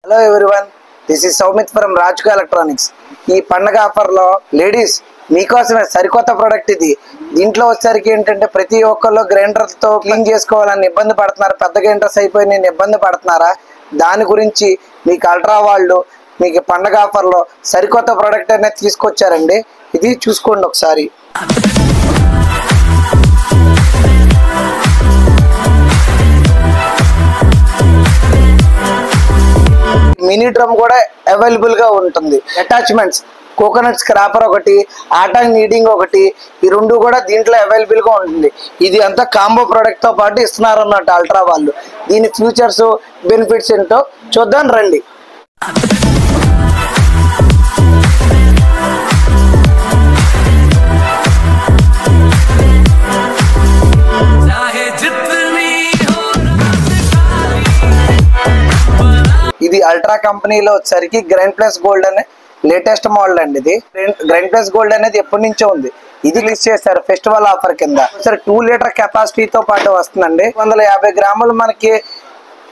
Hello everyone, this is Soumith from Rajko electronics. ఈ పండగ ఆఫర్లో లేడీస్ మీకోసమే సరికొత్త ప్రోడక్ట్ ఇది. దీంట్లో వచ్చేసరికి ఏంటంటే ప్రతి ఒక్కళ్ళు గ్రైండర్తో క్లీన్ చేసుకోవాలని ఇబ్బంది పడుతున్నారు. పెద్ద గ్రైండర్స్ అయిపోయి నేను ఇబ్బంది పడుతున్నారా, దాని గురించి మీకు అల్ట్రా వాళ్ళు మీకు పండగ ఆఫర్లో సరికొత్త ప్రోడక్ట్ అనేది తీసుకొచ్చారండి. ఇది చూసుకోండి ఒకసారి. మినీ డ్రమ్ కూడా అవైలబుల్ గా ఉంటుంది. అటాచ్మెంట్స్ కోకోనట్ స్క్రాపర్ ఒకటి, ఆటా నీడింగ్ ఒకటి, ఈ రెండు కూడా దీంట్లో అవైలబుల్ గా ఉంటుంది. ఇది అంతా కాంబో ప్రోడక్ట్ తో పాటు ఇస్తున్నారు అన్నట్టు అల్ట్రా వాళ్ళు. దీని ఫ్యూచర్స్ బెనిఫిట్స్ ఏంటో చూద్దాం రండి. ఇది అల్ట్రా కంపెనీలో వచ్చేసరికి గ్రైండ్ ప్లస్ గోల్డ్ అనే లేటెస్ట్ మోడల్ అండి. ఇది గ్రైండ్ ప్లస్ గోల్డ్ అనేది ఎప్పటి నుంచో ఉంది. ఇది రిలీజ్ చేశారు ఫెస్టివల్ ఆఫర్ కింద. సరే 2 లీటర్ కెపాసిటీతో పాటు వస్తుందండి. 150 గ్రాములు మనకి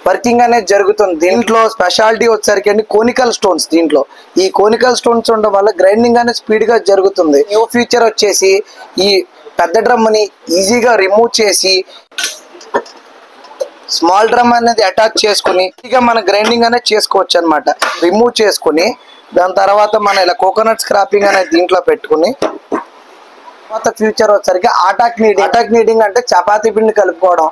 వర్కింగ్ అనేది జరుగుతుంది. దీంట్లో స్పెషాలిటీ వచ్చేసరికి అండి కోనికల్ స్టోన్స్. దీంట్లో ఈ కోనికల్ స్టోన్స్ ఉండడం వల్ల గ్రైండింగ్ అనేది స్పీడ్ గా జరుగుతుంది. న్యూ ఫీచర్ వచ్చేసి ఈ పెద్ద డ్రమ్ ని ఈజీగా రిమూవ్ చేసి స్మాల్ డ్రమ్ అనేది అటాచ్ చేసుకుని ఇక మన గ్రైండింగ్ అనేది చేసుకోవచ్చు అనమాట. రిమూవ్ చేసుకుని దాని తర్వాత మన ఇలా కోకోనట్ స్క్రాపింగ్ అనేది దీంట్లో పెట్టుకుని తర్వాత ఫ్యూచర్ వచ్చేసరికి ఆటాక్ నీడింగ్ అంటే చపాతీ పిండి కలుపుకోవడం.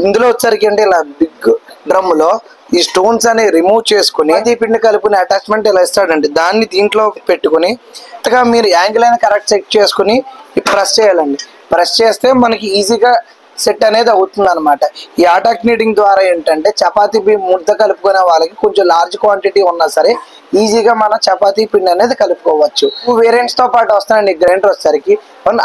ఇందులో వచ్చేసరికి అంటే ఇలా బిగ్ డ్రమ్ లో ఈ స్టోన్స్ అనేవి రిమూవ్ చేసుకుని చపాతీ పిండి కలుపుకుని అటాచ్మెంట్ ఇలా ఇస్తాడండి. దాన్ని దీంట్లో పెట్టుకుని మీరు యాంగిల్ అయినా కరెక్ట్ సెట్ చేసుకుని ప్రెస్ చేయాలండి. ప్రెస్ చేస్తే మనకి ఈజీగా సెట్ అనేది అవుతుంది అనమాట. ఈ ఆటాక్ నీడింగ్ ద్వారా ఏంటంటే చపాతీ ముద్ద కలుపుకునే వాళ్ళకి కొంచెం లార్జ్ క్వాంటిటీ ఉన్నా సరే ఈజీగా మన చపాతీ పిండి అనేది కలుపుకోవచ్చు. 2 వేరియంట్స్ తో పాటు వస్తాయండి. గ్రైండర్ వచ్చేసరికి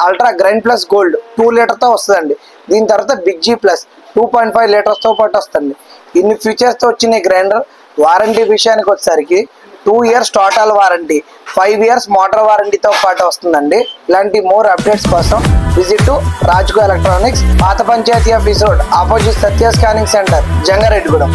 ultra grind plus gold 2 litre తో వస్తుందండి. దీని తర్వాత బిగ్ జీ ప్లస్ 2.5 లీటర్స్ తో పాటు వస్తుంది. ఇన్ని ఫీచర్స్ తో వచ్చిన గ్రైండర్ వారంటీ విషయానికి వచ్చేసరికి 2 years total warranty, 5 years motor వారంటీతో పాటు వస్తుందండి. ఇలాంటి మోర్ అప్డేట్స్ కోసం విజిట్ టు రాజ్కో ఎలక్ట్రానిక్స్, పాత పంచాయతీ office road, opposite Satya scanning centre, Jangareddygudem.